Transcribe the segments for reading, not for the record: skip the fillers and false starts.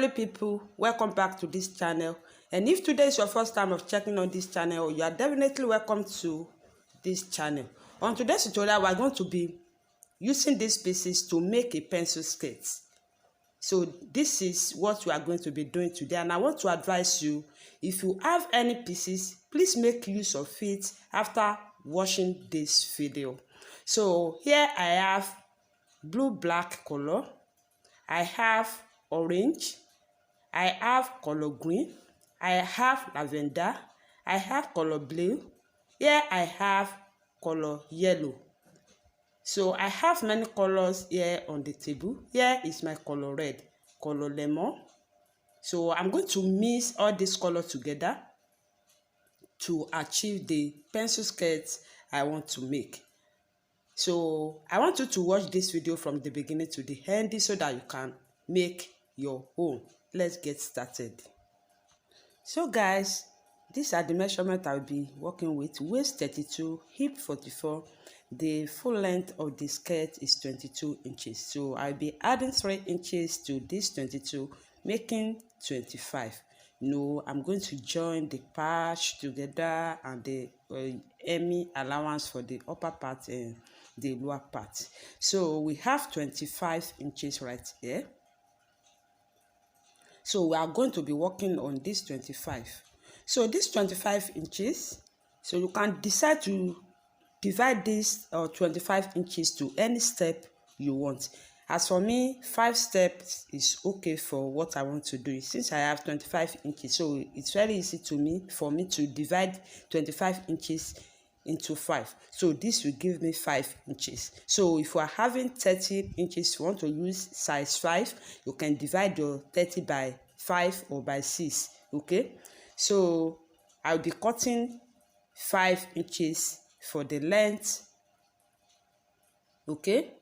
lovely people, welcome back to this channel. And if today is your first time of checking on this channel, you are definitely welcome to this channel. On today's tutorial, we are going to be using these pieces to make a pencil skirt. So this is what we are going to be doing today, and I want to advise you, if you have any pieces, please make use of it after watching this video. So here I have blue-black color, I have orange, I have color green, I have lavender, I have color blue, here I have color yellow. So I have many colors here on the table. Here is my color red, color lemon. So I'm going to mix all these colors together to achieve the pencil skirt I want to make. So I want you to watch this video from the beginning to the end so that you can make your own. Let's get started. So guys, these are the measurements I'll be working with. Waist 32, hip 44. The full length of the skirt is 22 inches. So I'll be adding 3 inches to this 22, making 25. No, I'm going to join the patch together and the hemming allowance for the upper part and the lower part. So we have 25 inches right here. So we are going to be working on this 25. So this 25 inches, so you can decide to divide this 25 inches to any step you want. As for me, 5 steps is okay for what I want to do. Since I have 25 inches, so it's very easy for me to divide 25 inches into 5. So this will give me 5 inches. So if you are having 30 inches, you want to use size 5, you can divide your 30 by 5 or by 6. Okay, so I'll be cutting 5 inches for the length. Okay,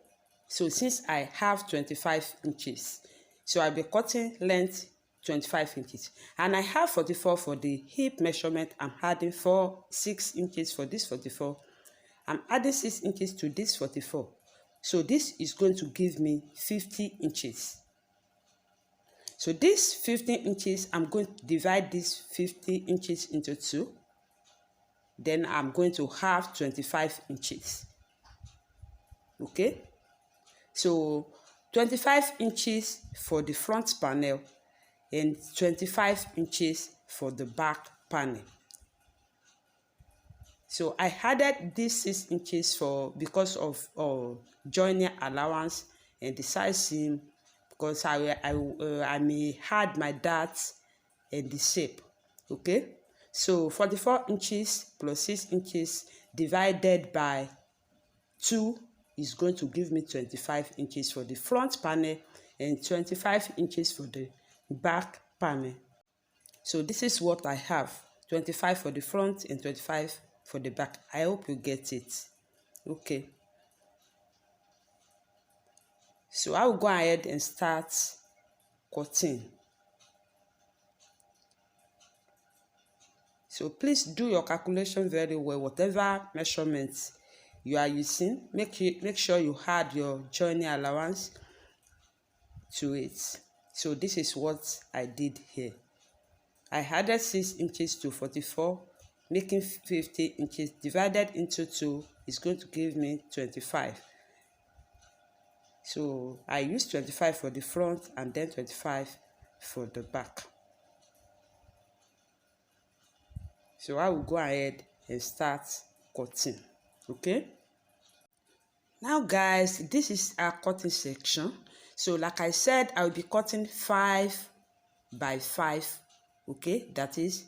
so since I have 25 inches, so I'll be cutting length 25 inches, and I have 44 for the hip measurement. I'm adding 6 inches for this 44. I'm adding 6 inches to this 44. So this is going to give me 50 inches. So this 15 inches, I'm going to divide this 50 inches into 2. Then I'm going to have 25 inches. Okay, so 25 inches for the front panel and 25 inches for the back panel. So I added this 6 inches because of joining allowance and the size seam, because I may add my darts and the shape. Okay, so 44 inches plus 6 inches divided by 2 is going to give me 25 inches for the front panel and 25 inches for the back panel. So this is what I have, 25 for the front and 25 for the back. I hope you get it. Okay, so I will go ahead and start cutting. So please do your calculation very well. Whatever measurements you are using, make sure you add your joining allowance to it. So this is what I did here. I added 6 inches to 44, making 50 inches. Divided into 2 is going to give me 25. So I used 25 for the front and then 25 for the back. So I will go ahead and start cutting. Okay, now guys, this is our cutting section. So like I said, I will be cutting 5 by 5. Okay, that is,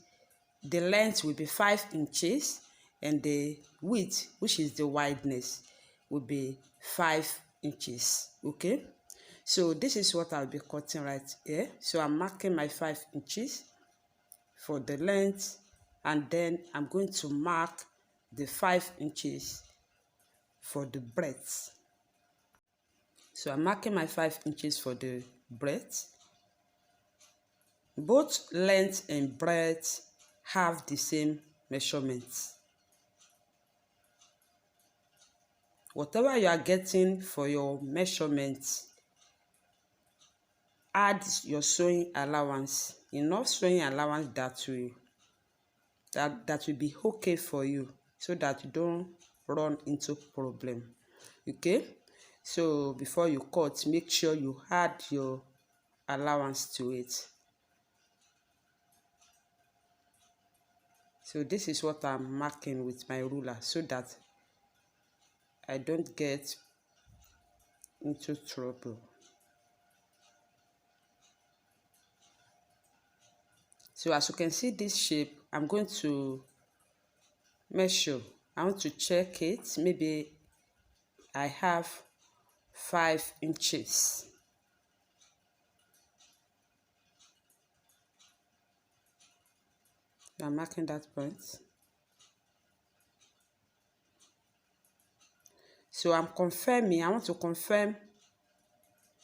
the length will be 5 inches and the width, which is the wideness, will be 5 inches. Okay, so this is what I'll be cutting right here. So I'm marking my 5 inches for the length, and then I'm going to mark the 5 inches for the breadth. So I'm marking my 5 inches for the breadth. Both length and breadth have the same measurements. Whatever you are getting for your measurements, add your sewing allowance, enough sewing allowance that will be okay for you, so that you don't run into problem. Okay, so before you cut, make sure you add your allowance to it. So this is what I'm marking with my ruler, so that I don't get into trouble. So as you can see this shape, I'm going to measure. I want to check it. Maybe I have 5 inches. I'm marking that point. So I'm confirming. I want to confirm.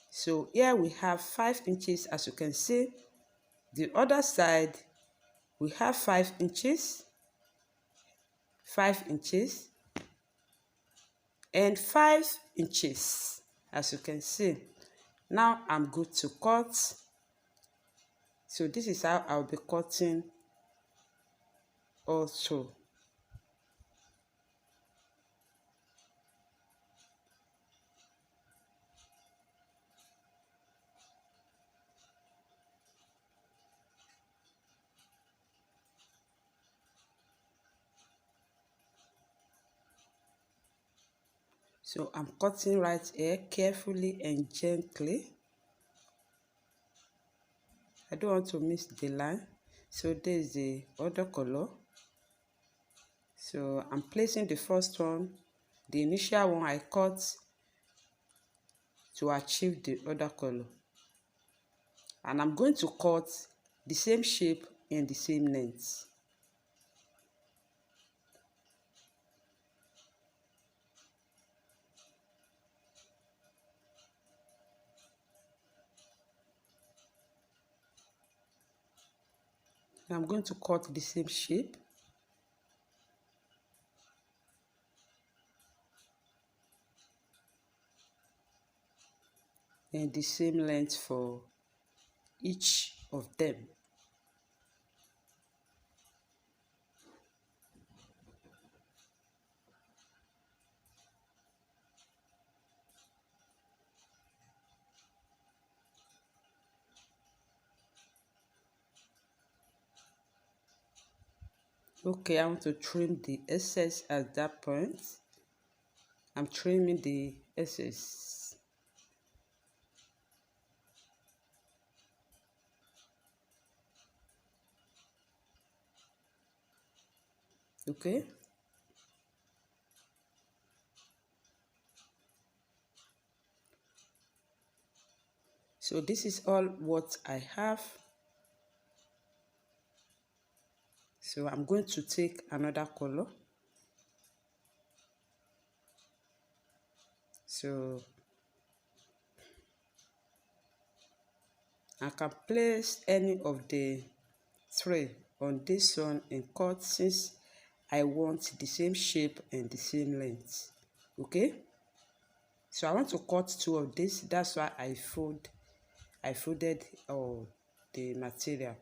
So here we have 5 inches, as you can see. The other side, we have 5 inches, 5 inches, and 5 inches, as you can see. Now I'm good to cut. So this is how I'll be cutting also. So I'm cutting right here carefully and gently. I don't want to miss the line. So this is the other color. So I'm placing the first one, the initial one I cut, to achieve the other color. And I'm going to cut the same shape and the same length. I'm going to cut the same shape. And the same length for each of them. Okay, I want to trim the excess at that point. I'm trimming the excess. Okay. So this is all what I have. So I'm going to take another color. So I can place any of the three on this one and cut, since I want the same shape and the same length. Okay, so I want to cut 2 of this. That's why I folded the material.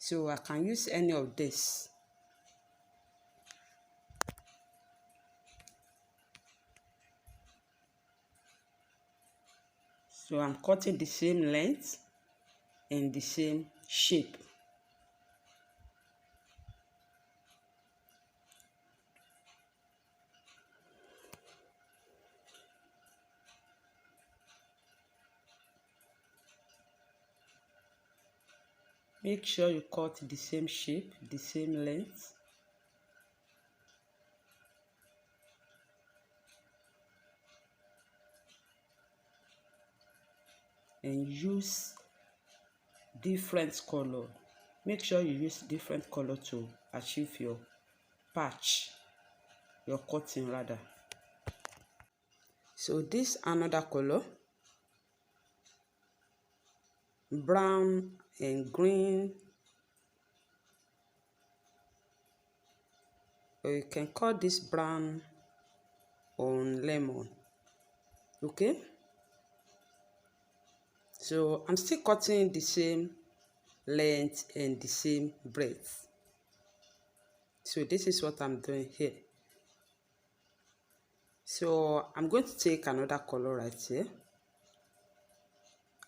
So I can use any of this. So I'm cutting the same length and the same shape. Make sure you cut the same shape, the same length. And use different color. Make sure you use different color to achieve your patch, your cutting rather. So this another color, brown and green, or you can call this brown on lemon. Okay, So I'm still cutting the same length and the same breadth. So this is what I'm doing here. So I'm going to take another color right here.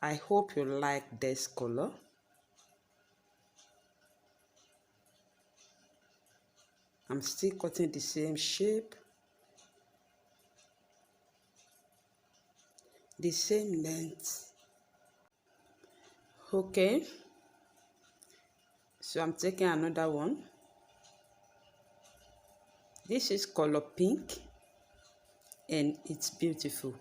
I hope you like this color. I'm still cutting the same shape, the same length. Okay, so I'm taking another one. This is color pink and it's beautiful.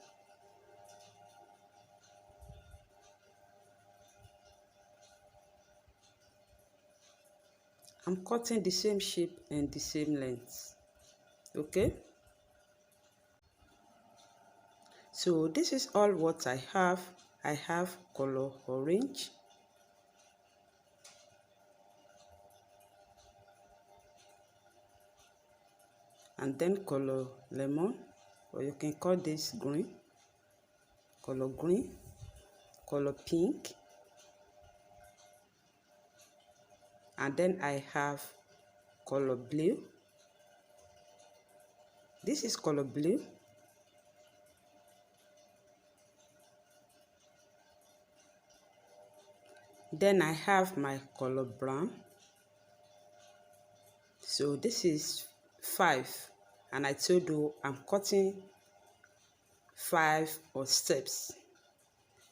I'm cutting the same shape and the same length. Okay, so this is all what I have. I have color orange, and then color lemon, or you can call this green, color pink, and then I have color blue. This is color blue. Then I have my color brown. So this is 5, and I told you I'm cutting 5 or steps.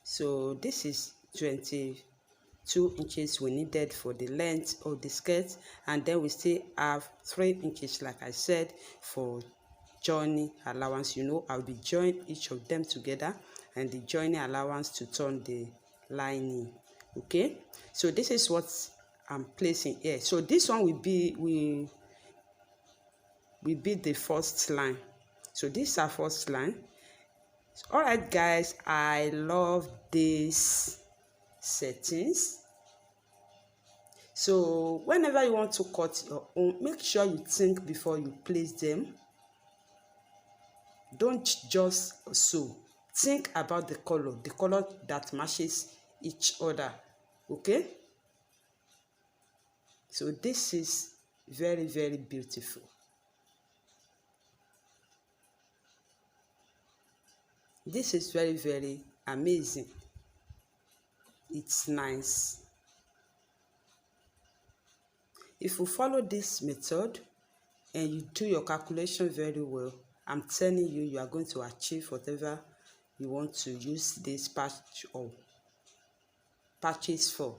So this is 22 inches we needed for the length of the skirt, and then we still have 3 inches, like I said, for joining allowance. You know, I'll be joining each of them together, and the joining allowance to turn the lining. Okay, so this is what I'm placing here. So this one will be the first line. So this is our first line. All right, guys, I love these settings. So whenever you want to cut your own, make sure you think before you place them. Don't just sew. Think about the color that matches each other. Okay, so this is very, very beautiful. This is very, very amazing. It's nice. If you follow this method and you do your calculation very well, I'm telling you, you are going to achieve whatever you want to use this patch or patches for.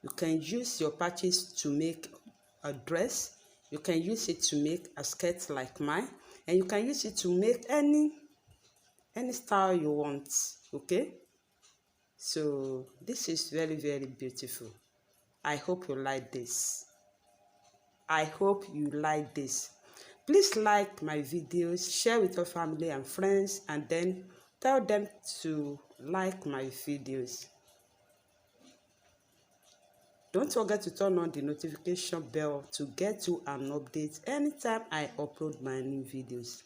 You can use your patches to make a dress. You can use it to make a skirt like mine, and you can use it to make any style you want. Okay, so this is very, very beautiful. I hope you like this. I hope you like this. Please like my videos, share with your family and friends, and then tell them to like my videos. Don't forget to turn on the notification bell to get you an update anytime I upload my new videos.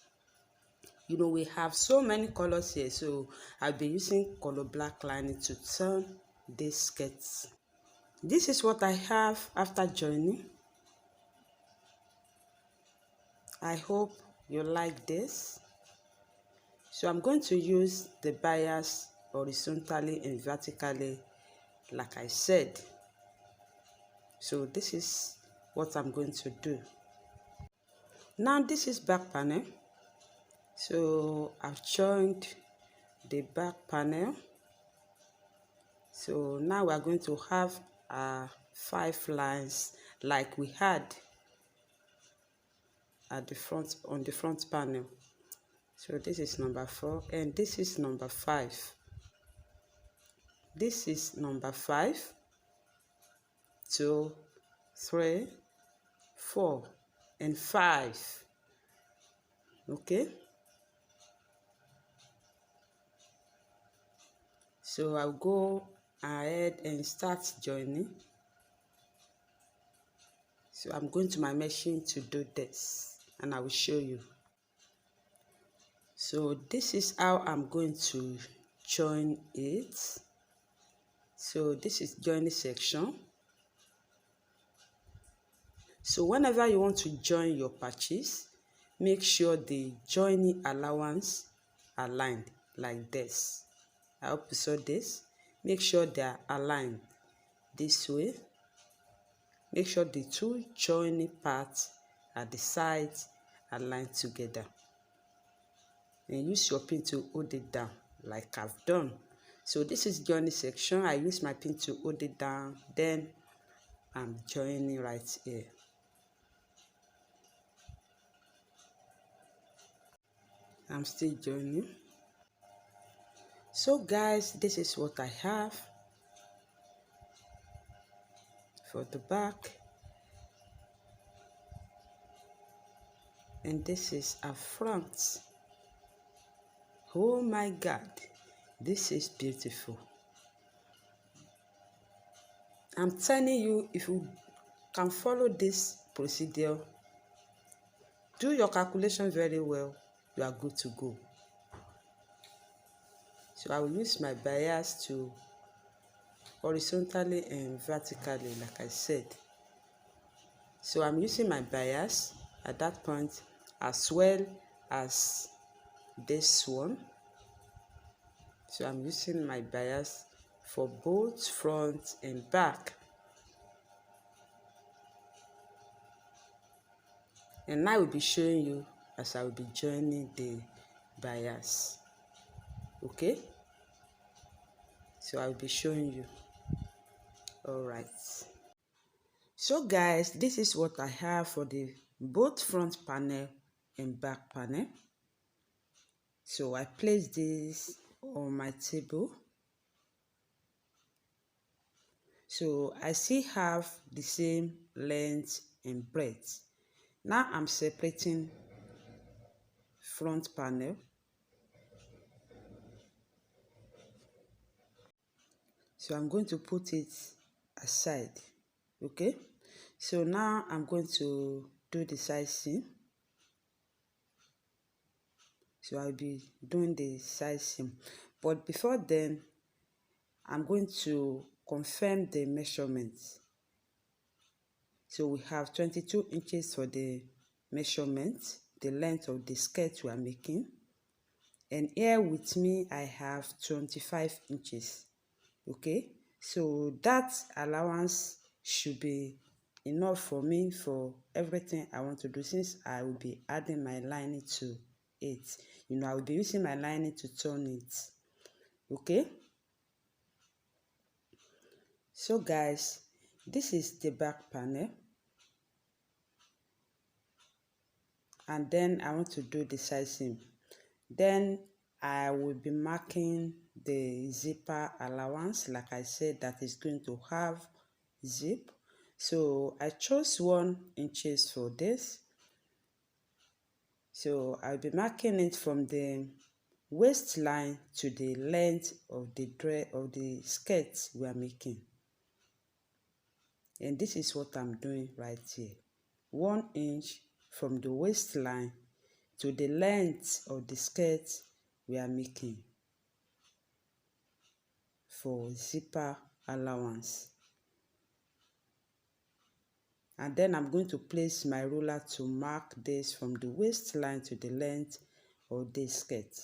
You know, we have so many colors here, so I'll be using color black lining to turn these skirts. This is what I have after joining. I hope you like this. So I'm going to use the bias horizontally and vertically, like I said. So this is what I'm going to do. Now this is back panel. So I've joined the back panel. So now we are going to have 5 lines like we had at the front, on the front panel. So this is number 4 and this is number 5. This is number 5, 2, 3, 4, and 5. Okay. So I'll go ahead and start joining. So I'm going to my machine to do this, and I will show you. So this is how I'm going to join it. So this is joining section. So whenever you want to join your patches, make sure the joining allowance aligned like this. I hope you saw this. Make sure they are aligned this way. Make sure the two joining parts at the sides align together. And use your pin to hold it down like I've done. So this is joining section. I use my pin to hold it down. Then I'm joining right here. I'm still joining. So guys, this is what I have for the back. And this is a front. Oh my God, this is beautiful. I'm telling you, if you can follow this procedure, do your calculation very well, you are good to go. So I will use my bias to horizontally and vertically, like I said. So I'm using my bias at that point as well as this one. So I'm using my bias for both front and back. And now I will be showing you as I will be joining the bias. Okay? So I will be showing you. Alright. So guys, this is what I have for the both front panel and back panel. So I place this on my table. So I still have the same length and breadth. Now I'm separating front panel. So I'm going to put it aside. Okay? So now I'm going to do the side seam. So I'll be doing the side seam. But before then, I'm going to confirm the measurements. So we have 22 inches for the measurement, the length of the skirt we are making. And here with me, I have 25 inches. Okay, so that allowance should be enough for me for everything I want to do, since I will be adding my lining to it. You know, I will be using my lining to turn it. Okay, so guys, this is the back panel, and then I want to do the side seam. Then I will be marking the zipper allowance, like I said, that is going to have zip. So I chose 1 inches for this. So I'll be marking it from the waistline to the length of the skirt we are making. And this is what I'm doing right here. 1 inch from the waistline to the length of the skirt we are making for zipper allowance. And then I'm going to place my ruler to mark this from the waistline to the length of the skirt.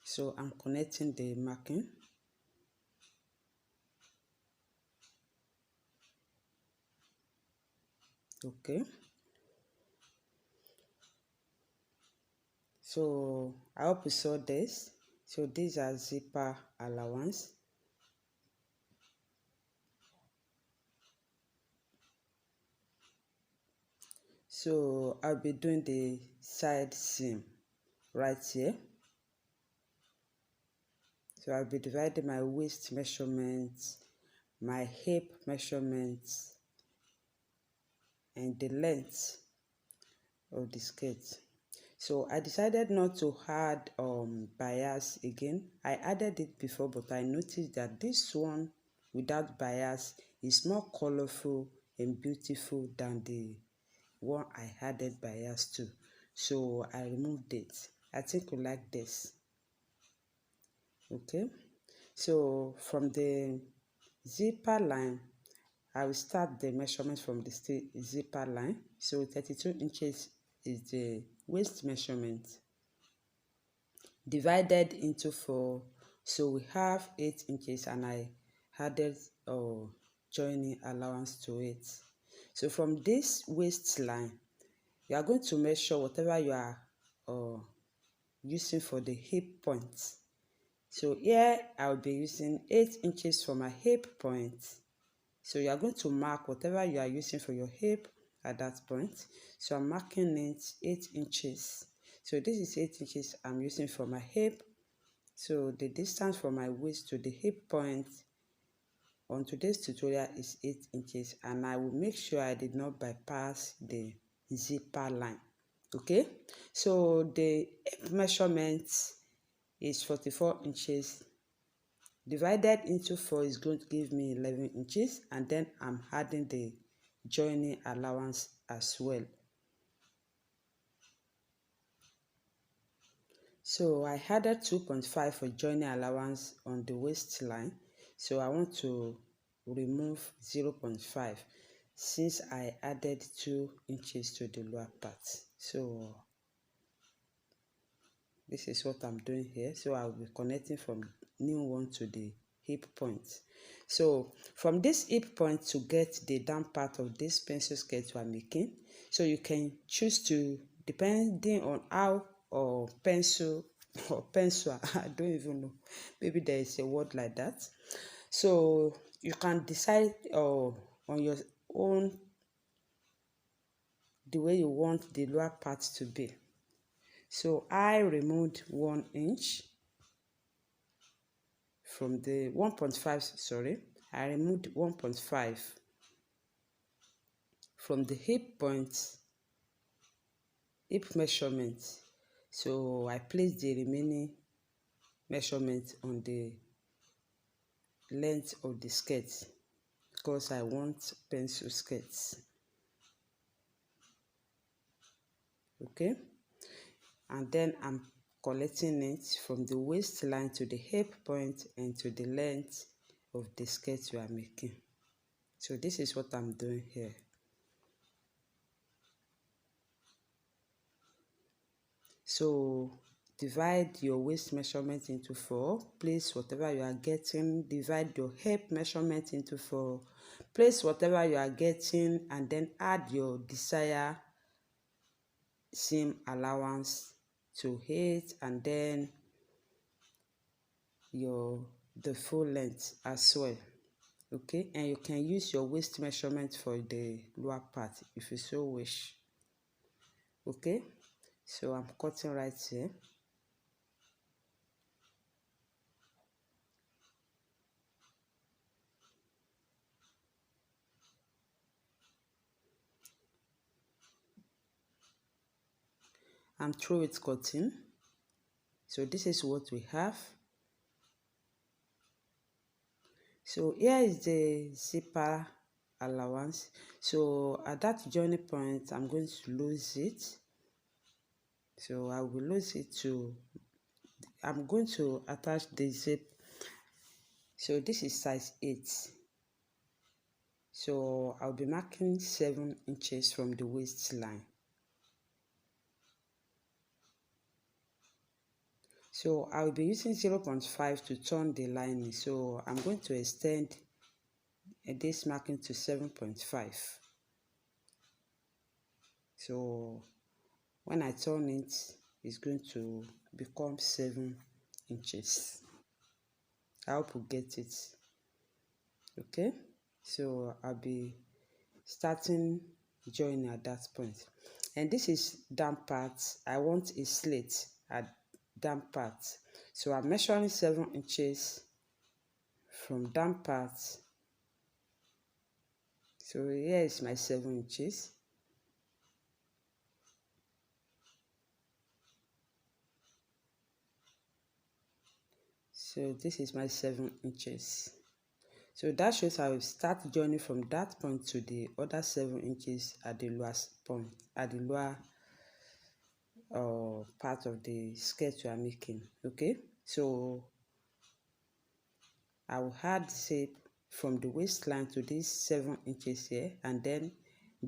So I'm connecting the marking. Okay. So I hope you saw this. So these are zipper allowance. So I'll be doing the side seam right here. So I'll be dividing my waist measurements, my hip measurements, and the length of the skirt. So I decided not to add bias again. I added it before, but I noticed that this one without bias is more colorful and beautiful than the one I added bias to, so I removed it. I think you like this. Okay, so from the zipper line, I will start the measurement from the zipper line. So 32 inches is the waist measurement divided into 4. So we have 8 inches and I added joining allowance to it. So from this waistline, you are going to measure whatever you are using for the hip point. So here I'll be using 8 inches for my hip point. So you are going to mark whatever you are using for your hip at that point. So I'm marking it 8 inches. So this is 8 inches I'm using for my hip. So the distance from my waist to the hip point on today's tutorial is 8 inches, and I will make sure I did not bypass the zipper line. Okay, so the hip measurement is 44 inches. Divided into 4 is going to give me 11 inches, and then I'm adding the joining allowance as well. So I added 2.5 for joining allowance on the waistline. So I want to remove 0.5 since I added 2 inches to the lower part. So this is what I'm doing here. So I'll be connecting from new one to the hip point. So from this hip point to get the down part of this pencil skirt we are making, so you can choose to, depending on how pencil, I don't even know, maybe there is a word like that. So you can decide on your own the way you want the lower part to be. So I removed 1 inch from the 1.5, sorry, I removed 1.5 from the hip point, hip measurement. So I placed the remaining measurement on the length of the skirt because I want pencil skirts. Okay, and then I'm collecting it from the waistline to the hip point and to the length of the skirt you are making. So this is what I'm doing here. So divide your waist measurement into 4. Place whatever you are getting. Divide your hip measurement into 4. Place whatever you are getting and then add your desired seam allowance to it, and then the full length as well. Okay, and you can use your waist measurement for the lower part if you so wish. Okay, so I'm cutting right here. I'm through with cutting. So this is what we have. So here is the zipper allowance. So at that joining point, I'm going to lose it. So I will lose it to, I'm going to attach the zip. So this is size 8. So I'll be marking 7 inches from the waistline. So I'll be using 0.5 to turn the lining. So I'm going to extend this marking to 7.5. So when I turn it, it's going to become 7 inches. I hope you get it. Okay, so I'll be starting joining at that point. And this is down part. I want a slit at down part. So I'm measuring 7 inches from down part. So here is my 7 inches. So this is my 7 inches. So that shows I will start joining from that point to the other 7 inches at the lowest point, at the lower part of the skirt you are making. Okay, so I will add shape from the waistline to this 7 inches here, and then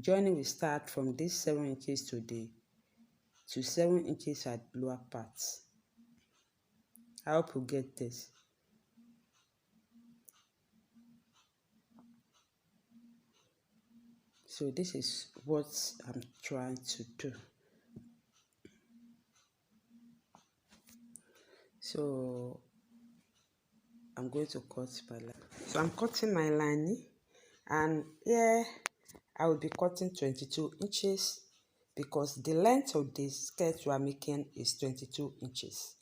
joining will start from this 7 inches to 7 inches at lower parts. I hope you get this. So this is what I'm trying to do. So I'm going to cut my line. So I'm cutting my lining, and here I will be cutting 22 inches because the length of the skirt you are making is 22 inches.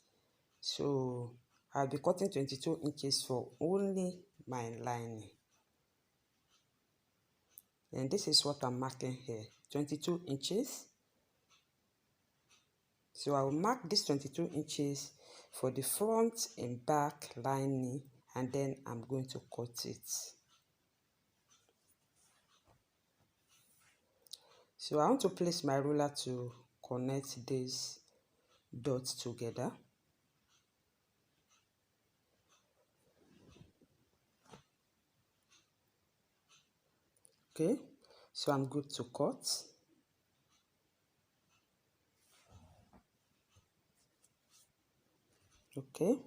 So I'll be cutting 22 inches for only my lining. And this is what I'm marking here, 22 inches. So I will mark this 22 inches for the front and back lining, and then I'm going to cut it. So I want to place my ruler to connect these dots together. Okay, so I'm good to cut. Okay,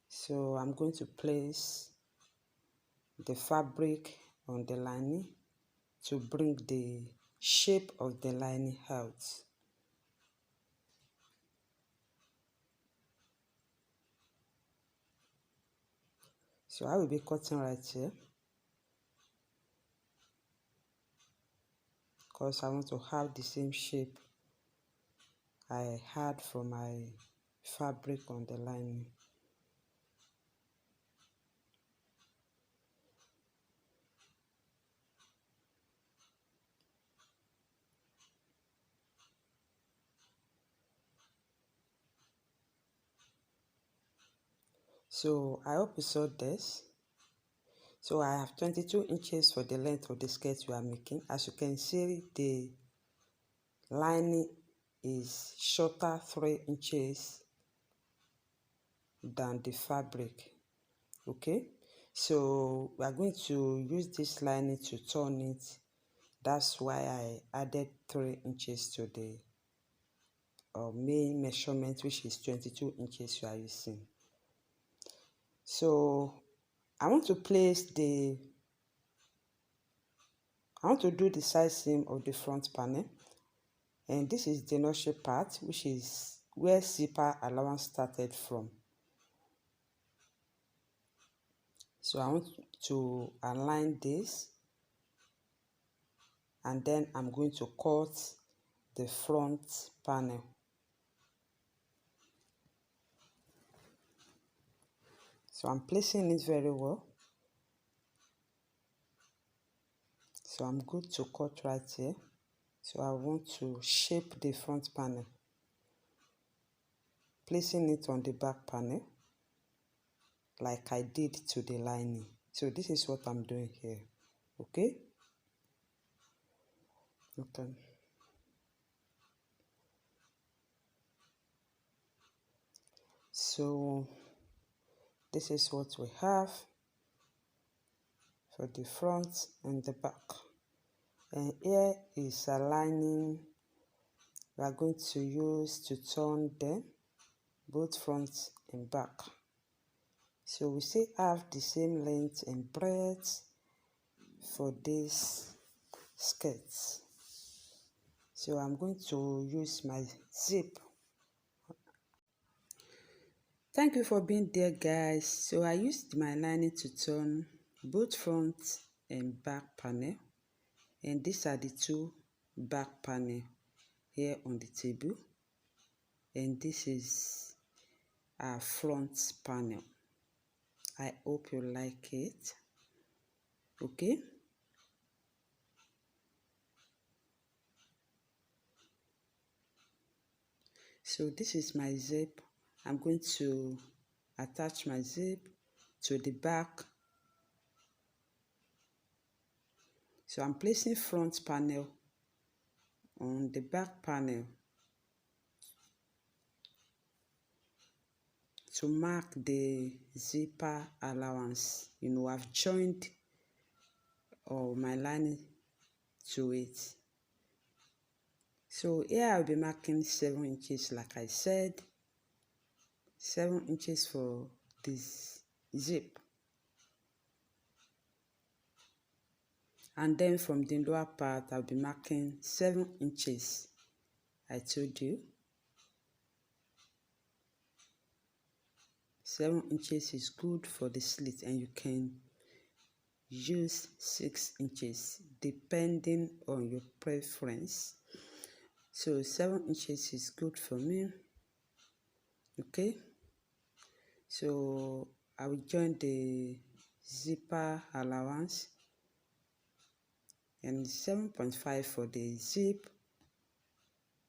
so I'm going to place the fabric on the lining to bring the shape of the lining out. So I will be cutting right here because I want to have the same shape I had for my fabric on the lining. So I hope you saw this. So I have 22 inches for the length of the skirt we are making. As you can see, the lining is shorter 3 inches than the fabric. Okay, so we are going to use this lining to turn it. That's why I added 3 inches to the main measurement, which is 22 inches you are using. So I want to do the side seam of the front panel, and this is the notch part, which is where zipper allowance started from. So I want to align this, and then I'm going to cut the front panel. So I'm placing it very well. So I'm good to cut right here. So I want to shape the front panel, placing it on the back panel like I did to the lining. So this is what I'm doing here. Okay. So this is what we have for the front and the back. And here is a lining we are going to use to turn them, both front and back. So we still have the same length and breadth for this skirts. So I'm going to use my zip. Thank you for being there, guys. So I used my lining to turn both front and back panel, and these are the 2 back panel here on the table, and this is our front panel. I hope you like it. Okay, so this is my zip. I'm going to attach my zip to the back. So I'm placing front panel on the back panel to mark the zipper allowance. I've joined my lining to it. So here I'll be marking 7 inches, like I said, 7 inches for this zip. And then from the lower part, I'll be marking 7 inches. I told you 7 inches is good for the slit, and you can use 6 inches depending on your preference. So 7 inches is good for me. Okay, so I will join the zipper allowance and 7.5 for the zip.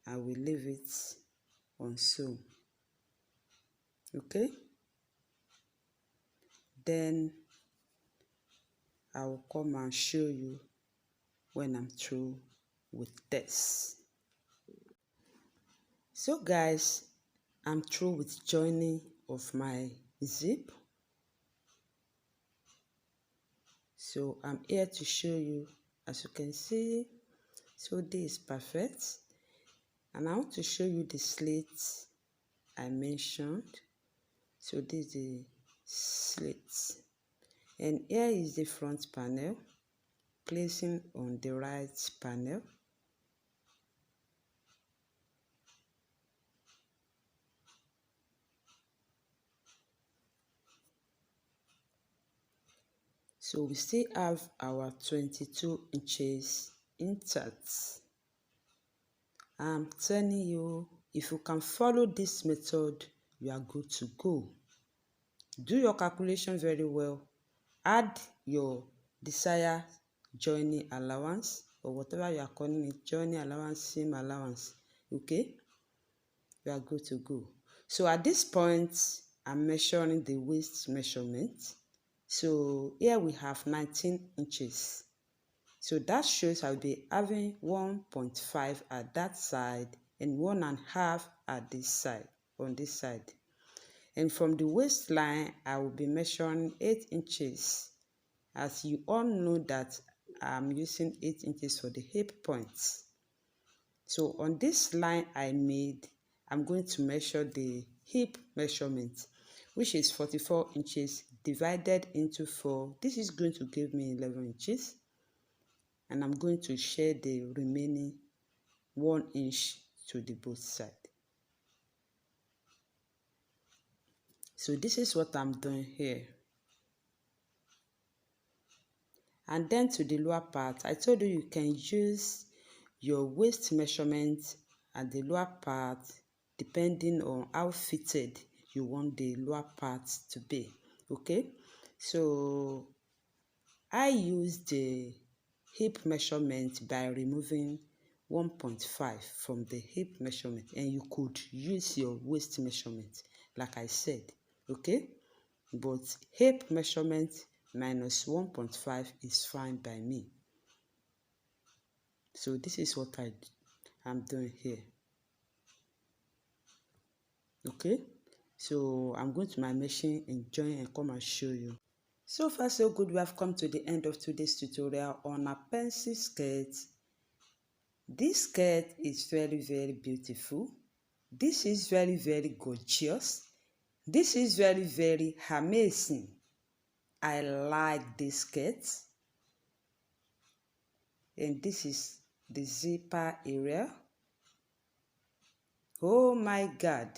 I will leave it on so. Okay, then I will come and show you when I'm through with this. So guys, I'm through with joining of my zip. So I'm here to show you, as you can see. So this is perfect, and I want to show you the slits I mentioned. So this is the slits, and here is the front panel, placing on the right panel. So we still have our 22 inches intact. I'm telling you, if you can follow this method, you are good to go. Do your calculation very well. Add your desired joining allowance, or whatever you are calling it, joining allowance, seam allowance. Okay, you are good to go. So at this point, I'm measuring the waist measurement. So here we have 19 inches. So that shows I'll be having 1.5 at that side and 1.5 at this side, on this side. And from the waistline, I will be measuring 8 inches. As you all know that I'm using 8 inches for the hip points. So on this line I made, I'm going to measure the hip measurement, which is 44 inches divided into 4. This is going to give me 11 inches. And I'm going to share the remaining 1 inch to the both sides. So this is what I'm doing here. And then to the lower part, I told you you can use your waist measurement at the lower part depending on how fitted you want the lower part to be. Okay, so I use the hip measurement by removing 1.5 from the hip measurement, and you could use your waist measurement like I said. Okay, but hip measurement minus 1.5 is fine by me. So this is what I'm doing here. Okay, so I'm going to my machine and join and come and show you. So far so good. We have come to the end of today's tutorial on a pencil skirt. This skirt is very beautiful. This is very gorgeous. This is very amazing. I like this skirt. And this is the zipper area. Oh my God.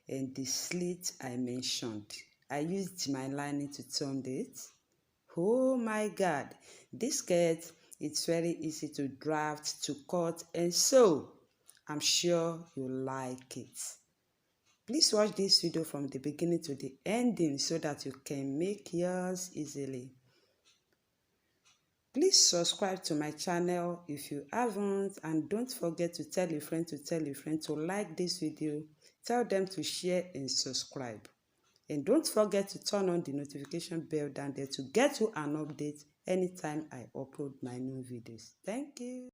And the slit I mentioned, I used my lining to turn it. Oh my God, this skirt, it's very easy to draft, to cut and sew. I'm sure you like it. Please watch this video from the beginning to the ending so that you can make yours easily. Please subscribe to my channel if you haven't, and don't forget to tell a friend to like this video. Tell them to share and subscribe. And don't forget to turn on the notification bell down there to get you an update anytime I upload my new videos. Thank you.